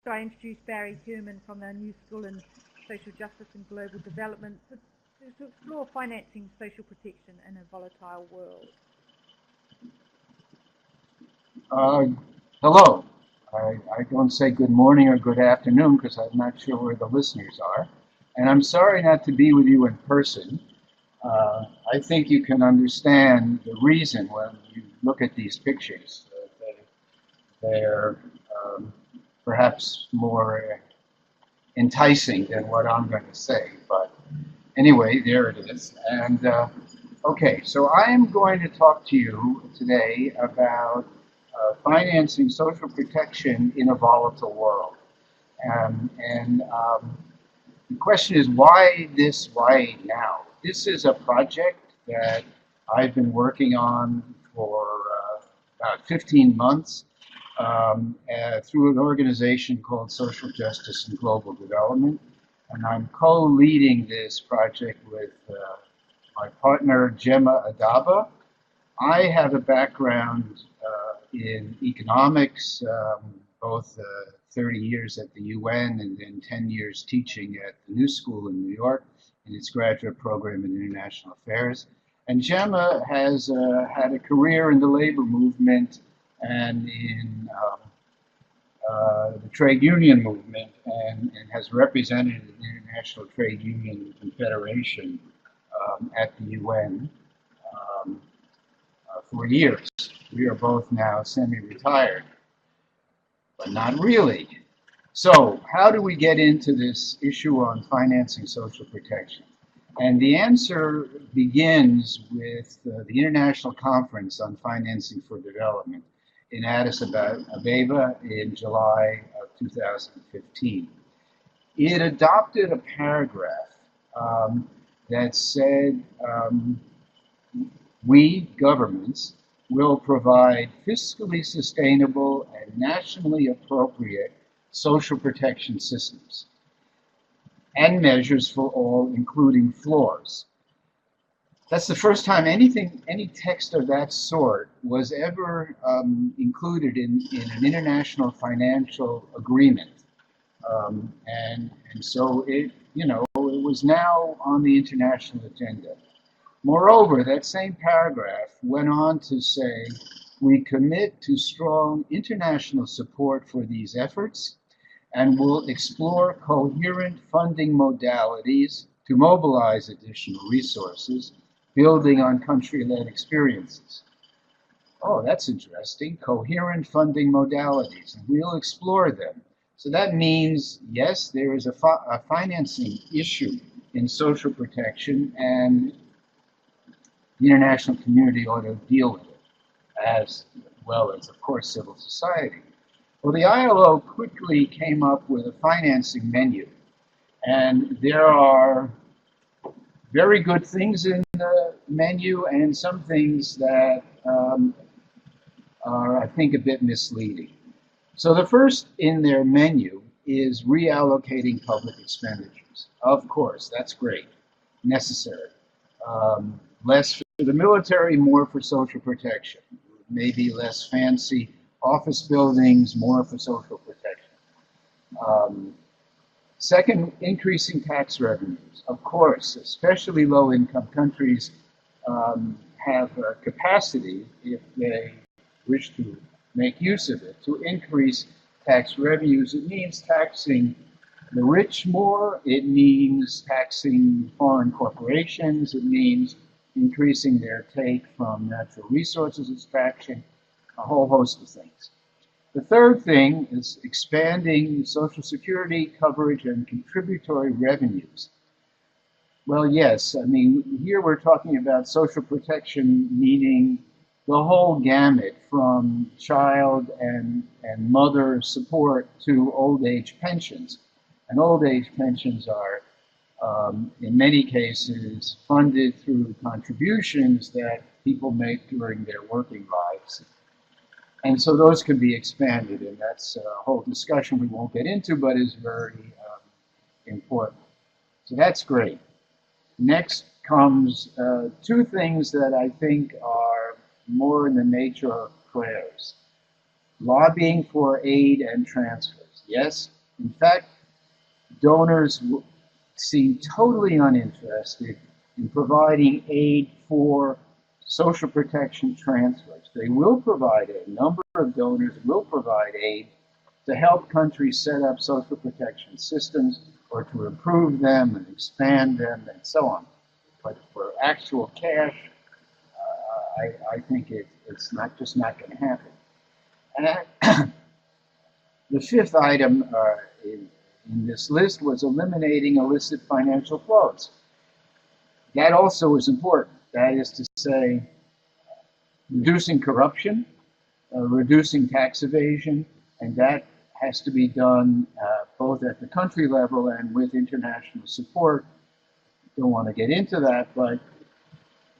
So I introduced Barry Human from the New School in Social Justice and Global Development to explore financing social protection in a volatile world. Hello. I don't say good morning or good afternoon because I'm not sure where the listeners are. And I'm sorry not to be with you in person. I think you can understand the reason when you look at these pictures. They're perhaps more enticing than what I'm going to say. But anyway, there it is. And okay, so I am going to talk to you today about financing social protection in a volatile world. The question is, why this, why now? This is a project that I've been working on for about 15 months through an organization called Social Justice and Global Development. And I'm co-leading this project with my partner, Gemma Adaba. I have a background in economics, both 30 years at the UN and then 10 years teaching at the New School in New York in its graduate program in international affairs. And Gemma has had a career in the labor movement and in the trade union movement and has represented the International Trade Union Confederation at the UN for years. We are both now semi-retired, but not really. So how do we get into this issue on financing social protection? And the answer begins with the International Conference on Financing for Development in Addis Ababa in July of 2015. It adopted a paragraph that said we, governments, will provide fiscally sustainable and nationally appropriate social protection systems and measures for all, including floors. That's the first time any text of that sort was ever included in an international financial agreement. And so it was now on the international agenda. Moreover, that same paragraph went on to say, we commit to strong international support for these efforts and will explore coherent funding modalities to mobilize additional resources, building on country-led experiences. Oh, that's interesting. Coherent funding modalities, and we'll explore them. So that means, yes, there is a financing issue in social protection, and the international community ought to deal with it, as well as, of course, civil society. Well, the ILO quickly came up with a financing menu, and there are very good things in the menu and some things that are, I think, a bit misleading. So the first in their menu is reallocating public expenditures. Of course, that's great, necessary. Less for the military, more for social protection. Maybe less fancy office buildings, more for social protection. Second, increasing tax revenues. Of course, especially low-income countries have a capacity, if they wish to make use of it, to increase tax revenues. It means taxing the rich more. It means taxing foreign corporations. It means increasing their take from natural resources extraction, a whole host of things. The third thing is expanding Social Security coverage and contributory revenues. Well, yes, I mean, here we're talking about social protection, meaning the whole gamut from child and mother support to old age pensions. And old age pensions are, in many cases, funded through contributions that people make during their working lives. And so those can be expanded, and that's a whole discussion we won't get into, but is very important. So that's great. Next comes two things that I think are more in the nature of prayers. Lobbying for aid and transfers. Yes, in fact, donors seem totally uninterested in providing aid for social protection transfers. They will provide aid. A number of donors will provide aid to help countries set up social protection systems or to improve them and expand them and so on. But for actual cash, I think it's just not going to happen. And the fifth item in this list was eliminating illicit financial flows. That also is important. That is to say, reducing corruption, reducing tax evasion, and that has to be done both at the country level and with international support. Don't want to get into that, but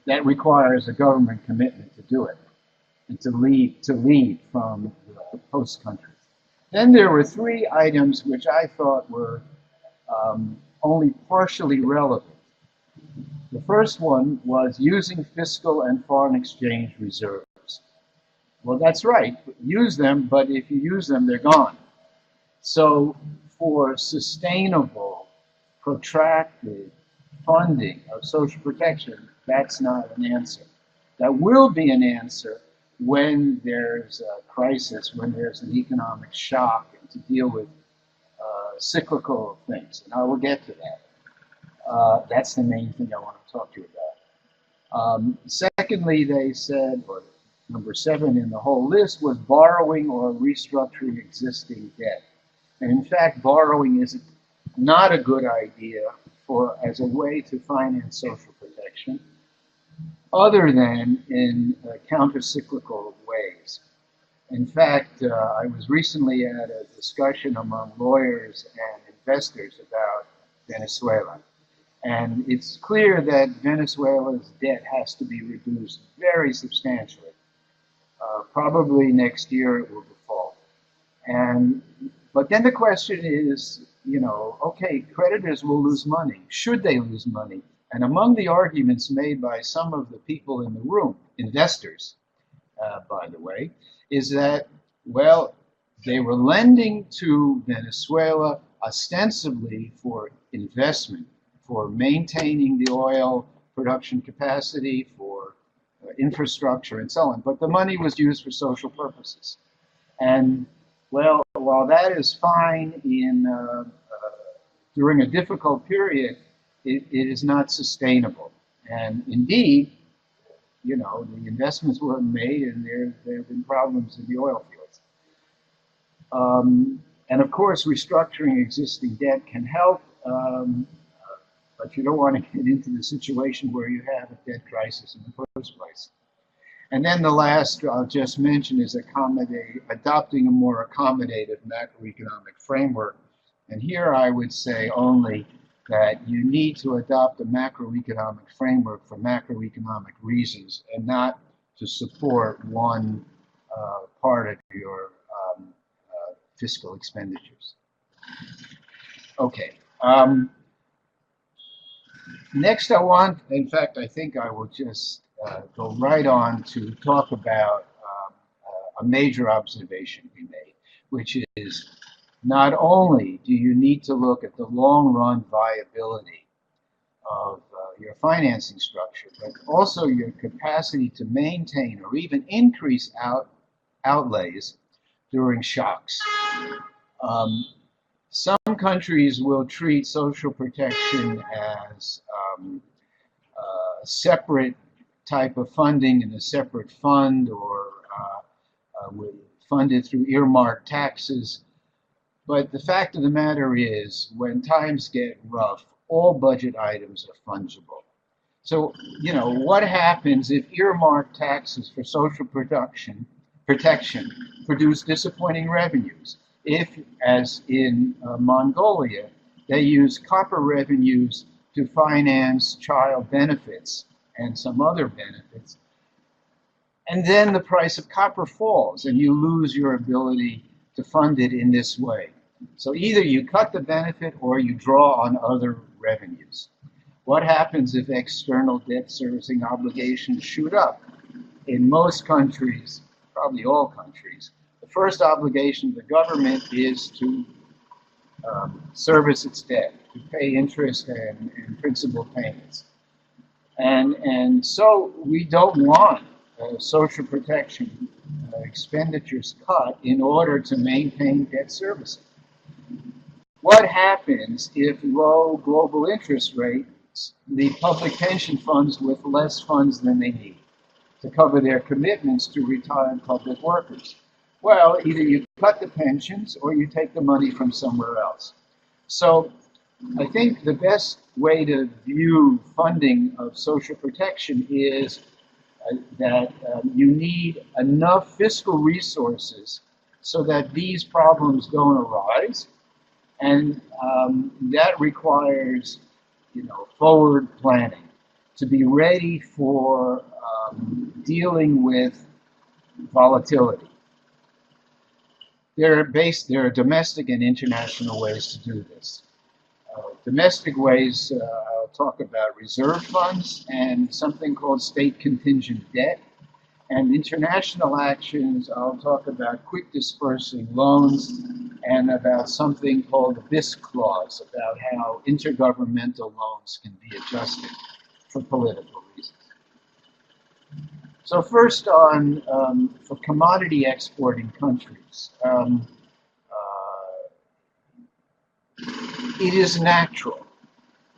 that requires a government commitment to do it and to lead from the host countries. Then there were three items which I thought were only partially relevant. The first one was using fiscal and foreign exchange reserves. Well, that's right, use them, but if you use them, they're gone. So for sustainable, protracted funding of social protection, that's not an answer. That will be an answer when there's a crisis, when there's an economic shock, and to deal with cyclical things. And I will get to that. That's the main thing I want to talk to you about. Secondly, they said, or number 7 in the whole list, was borrowing or restructuring existing debt. And in fact, borrowing is not a good idea as a way to finance social protection, other than in counter-cyclical ways. In fact, I was recently at a discussion among lawyers and investors about Venezuela. And it's clear that Venezuela's debt has to be reduced very substantially. Probably next year it will default. But then the question is, okay, creditors will lose money. Should they lose money? And among the arguments made by some of the people in the room, investors, by the way, is that, well, they were lending to Venezuela ostensibly for investment, for maintaining the oil production capacity, for infrastructure and so on. But the money was used for social purposes. And, well, while that is fine during a difficult period, it is not sustainable. And indeed, the investments weren't made, and there have been problems in the oil fields. And of course, restructuring existing debt can help, but you don't want to get into the situation where you have a debt crisis in the first place. And then the last I'll just mention is adopting a more accommodative macroeconomic framework. And here I would say only that you need to adopt a macroeconomic framework for macroeconomic reasons and not to support one part of your fiscal expenditures. Okay. Next I think I will just go right on to talk about a major observation we made, which is not only do you need to look at the long-run viability of your financing structure, but also your capacity to maintain or even increase outlays during shocks. Some countries will treat social protection as a separate type of funding in a separate fund, or will fund it through earmarked taxes. But the fact of the matter is, when times get rough, all budget items are fungible. So, what happens if earmarked taxes for social protection produce disappointing revenues? If, as in Mongolia, they use copper revenues to finance child benefits and some other benefits, and then the price of copper falls and you lose your ability to fund it in this way. So either you cut the benefit or you draw on other revenues. What happens if external debt servicing obligations shoot up? In most countries, probably all countries, the first obligation of the government is to service its debt, to pay interest and principal payments. And so we don't want social protection expenditures cut in order to maintain debt servicing. What happens if low global interest rates leave public pension funds with less funds than they need to cover their commitments to retired public workers? Well, either you cut the pensions or you take the money from somewhere else. So I think the best way to view funding of social protection is that you need enough fiscal resources so that these problems don't arise, and that requires, forward planning to be ready for dealing with volatility. There are domestic and international ways to do this. Domestic ways, I'll talk about reserve funds and something called state contingent debt. And international actions, I'll talk about quick dispersing loans and about something called the BISC clause, about how intergovernmental loans can be adjusted for political reasons. So first on, for commodity exporting countries, it is natural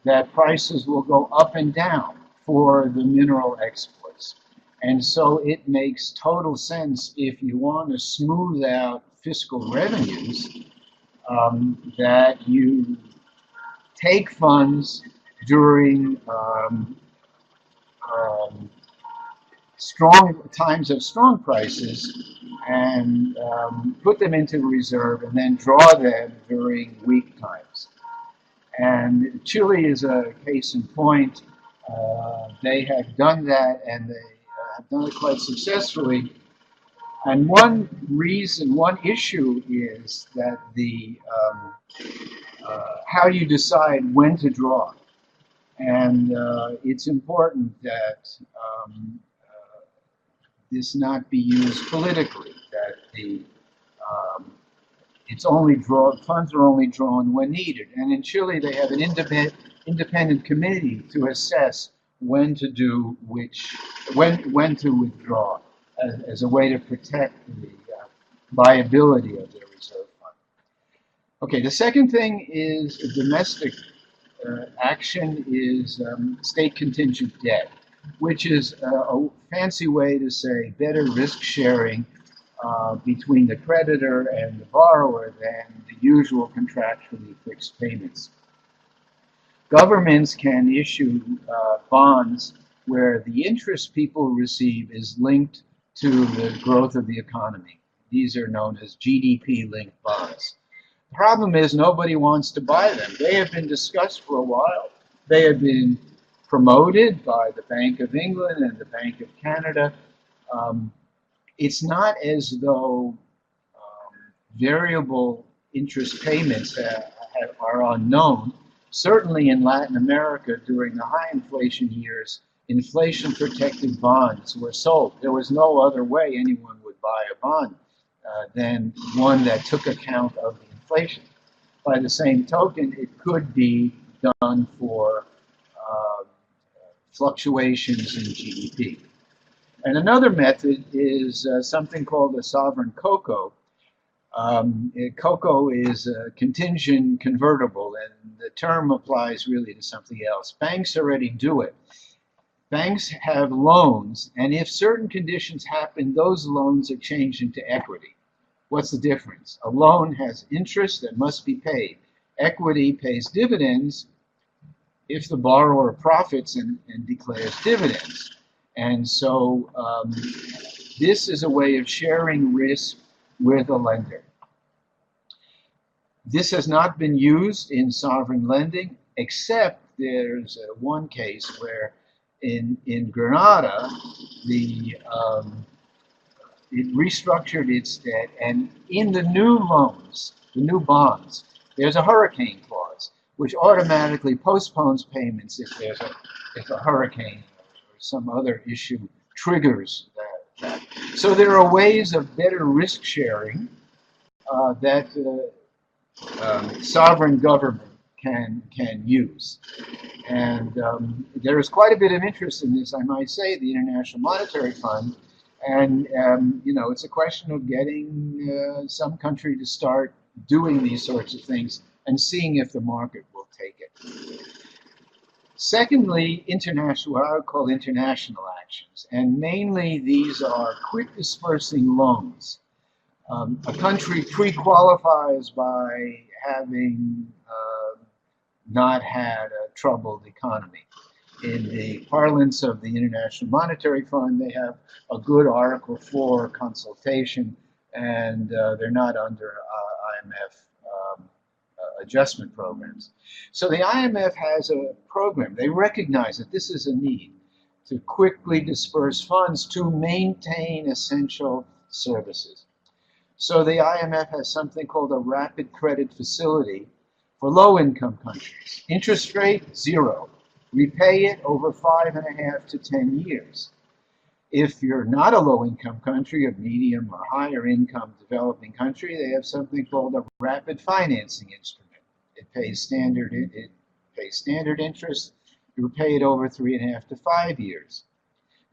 that prices will go up and down for the mineral exports. And so it makes total sense, if you want to smooth out fiscal revenues, that you take funds during strong times of strong prices and put them into reserve and then draw them during weak times. And Chile is a case in point. They have done that, and they have done it quite successfully. And one issue is that the how you decide when to draw. And it's important that this not be used politically, that the funds are only drawn when needed. And in Chile, they have an independent committee to assess when to do when to withdraw as a way to protect the viability of their reserve fund. Okay, the second thing is domestic action is state contingent debt, which is a fancy way to say better risk sharing between the creditor and the borrower than the usual contractually fixed payments. Governments can issue bonds where the interest people receive is linked to the growth of the economy. These are known as GDP-linked bonds. The problem is nobody wants to buy them. They have been discussed for a while. They have been promoted by the Bank of England and the Bank of Canada. It's not as though variable interest payments are unknown. Certainly in Latin America, during the high inflation years, inflation-protected bonds were sold. There was no other way anyone would buy a bond than one that took account of the inflation. By the same token, it could be done for fluctuations in GDP. And another method is something called a sovereign COCO. COCO is a contingent convertible, and the term applies really to something else. Banks already do it. Banks have loans, and if certain conditions happen, those loans are changed into equity. What's the difference? A loan has interest that must be paid. Equity pays dividends if the borrower profits and declares dividends. And so this is a way of sharing risk with a lender. This has not been used in sovereign lending, except there's one case where in Grenada, it restructured its debt, and in the new loans, the new bonds, there's a hurricane clause, which automatically postpones payments if a hurricane or some other issue triggers that. So there are ways of better risk sharing that sovereign government can use. And there is quite a bit of interest in this, I might say, the International Monetary Fund. And, you know, it's a question of getting some country to start doing these sorts of things and seeing if the market will take it. Secondly, international, what I would call international actions. And mainly these are quick dispersing loans. A country pre-qualifies by having not had a troubled economy. In the parlance of the International Monetary Fund, they have a good Article 4 consultation, and they're not under IMF adjustment programs. So the IMF has a program. They recognize that this is a need to quickly disperse funds to maintain essential services. So the IMF has something called a rapid credit facility for low-income countries. Interest rate, 0. Repay it over 5.5 to 10 years. If you're not a low-income country, a medium or higher income developing country, they have something called a rapid financing instrument. It pays standard interest. You repay it over 3.5 to 5 years.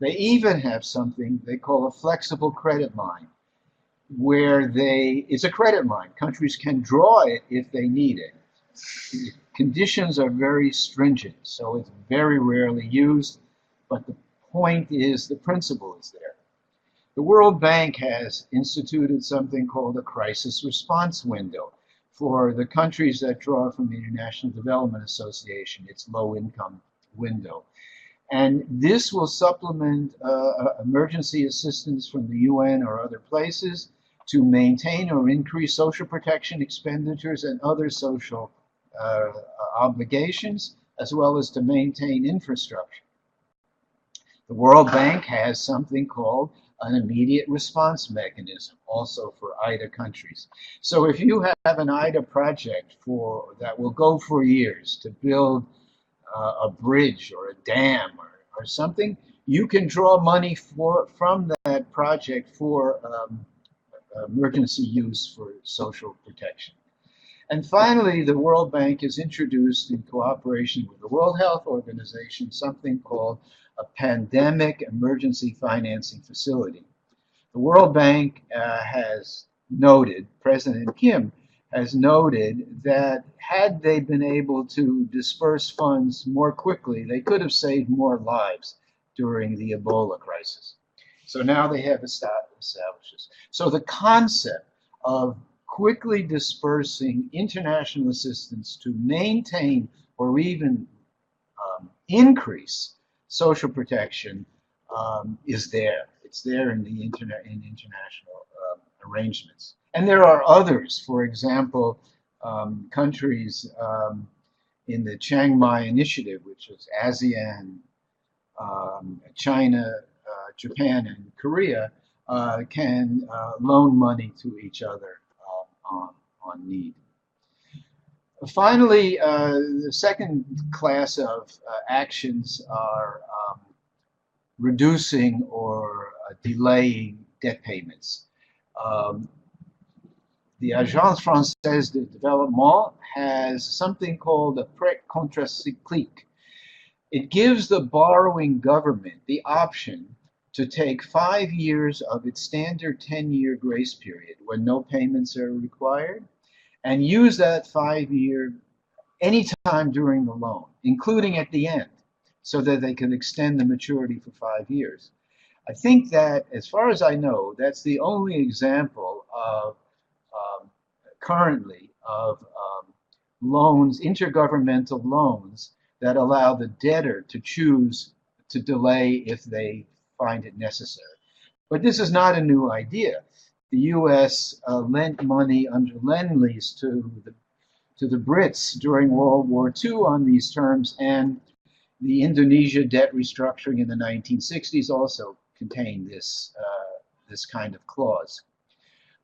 They even have something they call a flexible credit line, where it's a credit line. Countries can draw it if they need it. The conditions are very stringent, so it's very rarely used, but the point is the principle is there. The World Bank has instituted something called a crisis response window for the countries that draw from the International Development Association, its low-income window. And this will supplement emergency assistance from the UN or other places to maintain or increase social protection expenditures and other social obligations, as well as to maintain infrastructure. The World Bank has something called an immediate response mechanism, also for IDA countries. So if you have an IDA project that will go for years to build a bridge or a dam or something, you can draw money from that project for emergency use for social protection. And finally, the World Bank has introduced, in cooperation with the World Health Organization, something called a pandemic emergency financing facility. The World Bank has noted, President Kim has noted, that had they been able to disperse funds more quickly, they could have saved more lives during the Ebola crisis. So now they have established this. So the concept of quickly dispersing international assistance to maintain or even increase social protection is there. It's there in the international arrangements. And there are others. For example, countries in the Chiang Mai Initiative, which is ASEAN, China, Japan, and Korea, can loan money to each other on need. Finally, the second class of actions are reducing or delaying debt payments. The Agence Française de Développement has something called a prêt contracyclique. It gives the borrowing government the option to take 5 years of its standard 10-year grace period when no payments are required, and use that 5-year anytime during the loan, including at the end, so that they can extend the maturity for 5 years. I think that, as far as I know, that's the only example of currently of loans, intergovernmental loans, that allow the debtor to choose to delay if they find it necessary. But this is not a new idea. The U.S. lent money under Lend-Lease to the Brits during World War II on these terms, and the Indonesia debt restructuring in the 1960s also contained this kind of clause.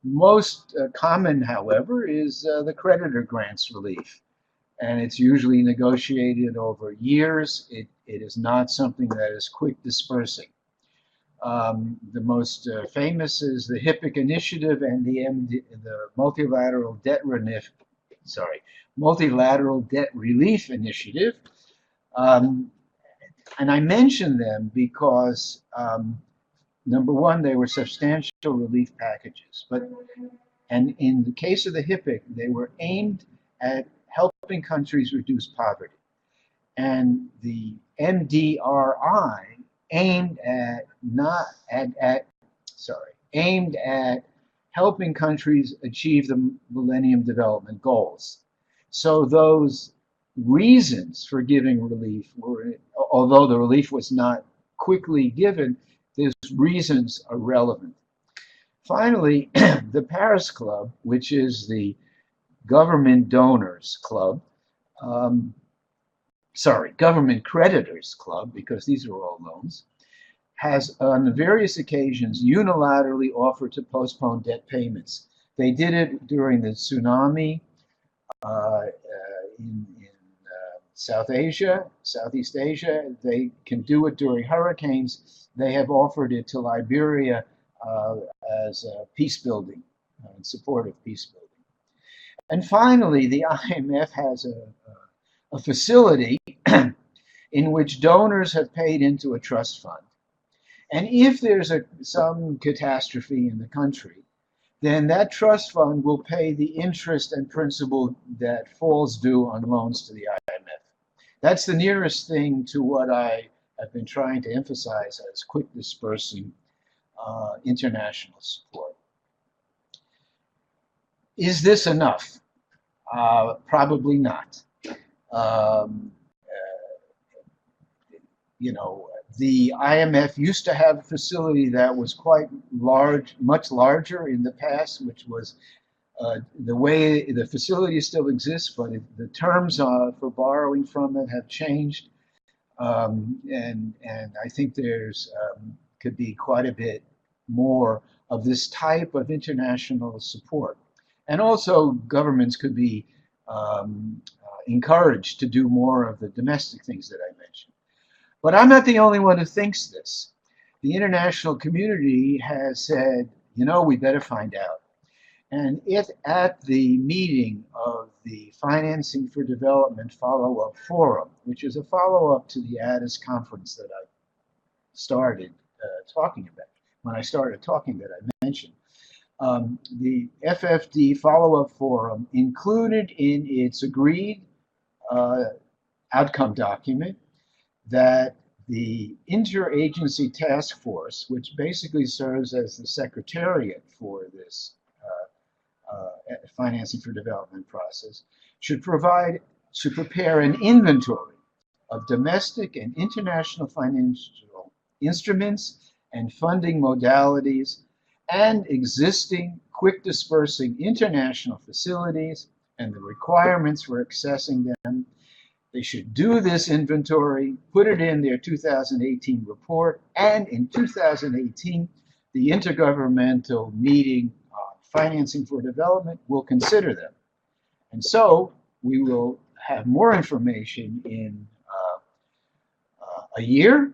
Most common, however, is the creditor grants relief, and it's usually negotiated over years. It is not something that is quick dispersing. The most famous is the HIPC initiative and the multilateral debt multilateral debt relief initiative. And I mention them because, number one, they were substantial relief packages. And in the case of the HIPC, they were aimed at helping countries reduce poverty. And the MDRI aimed at helping countries achieve the Millennium Development Goals. So those reasons for giving relief were, although the relief was not quickly given, those reasons are relevant. Finally, the Paris Club, which is the government donors club, government creditors club, because these are all loans, has on various occasions unilaterally offered to postpone debt payments. They did it during the tsunami in Southeast Asia. They can do it during hurricanes. They have offered it to Liberia as peace building, in support of peace building. And finally, the IMF has a facility in which donors have paid into a trust fund. And if there's some catastrophe in the country, then that trust fund will pay the interest and principal that falls due on loans to the IMF. That's the nearest thing to what I have been trying to emphasize as quick dispersing international support. Is this enough? Probably not. The IMF used to have a facility that was quite large, much larger in the past, which was the way the facility still exists, but the terms for borrowing from it have changed. And I think there's could be quite a bit more of this type of international support. And also governments could be encouraged to do more of the domestic things that I mentioned. But I'm not the only one who thinks this. The international community has said, we better find out. And at the meeting of the Financing for Development Follow-Up Forum, which is a follow-up to the Addis conference that I started talking about, when I started talking that I mentioned, the FFD Follow-Up Forum included in its agreed outcome document that the interagency task force, which basically serves as the secretariat for this financing for development process, should prepare an inventory of domestic and international financial instruments and funding modalities and existing quick dispersing international facilities and the requirements for accessing them. They should do this inventory, put it in their 2018 report, and in 2018, the Intergovernmental Meeting on Financing for Development will consider them. And so we will have more information in a year,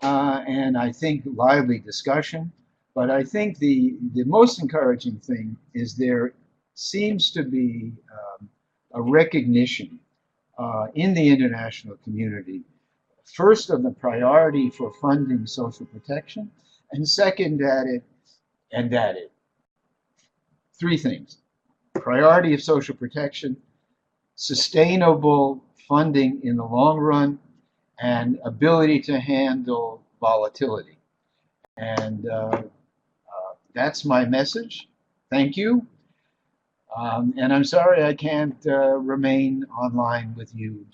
and I think lively discussion. But I think the most encouraging thing is there seems to be a recognition in the international community, first of the priority for funding social protection, and second three things: priority of social protection, sustainable funding in the long run, and ability to handle volatility. And that's my message. Thank you. And I'm sorry I can't remain online with you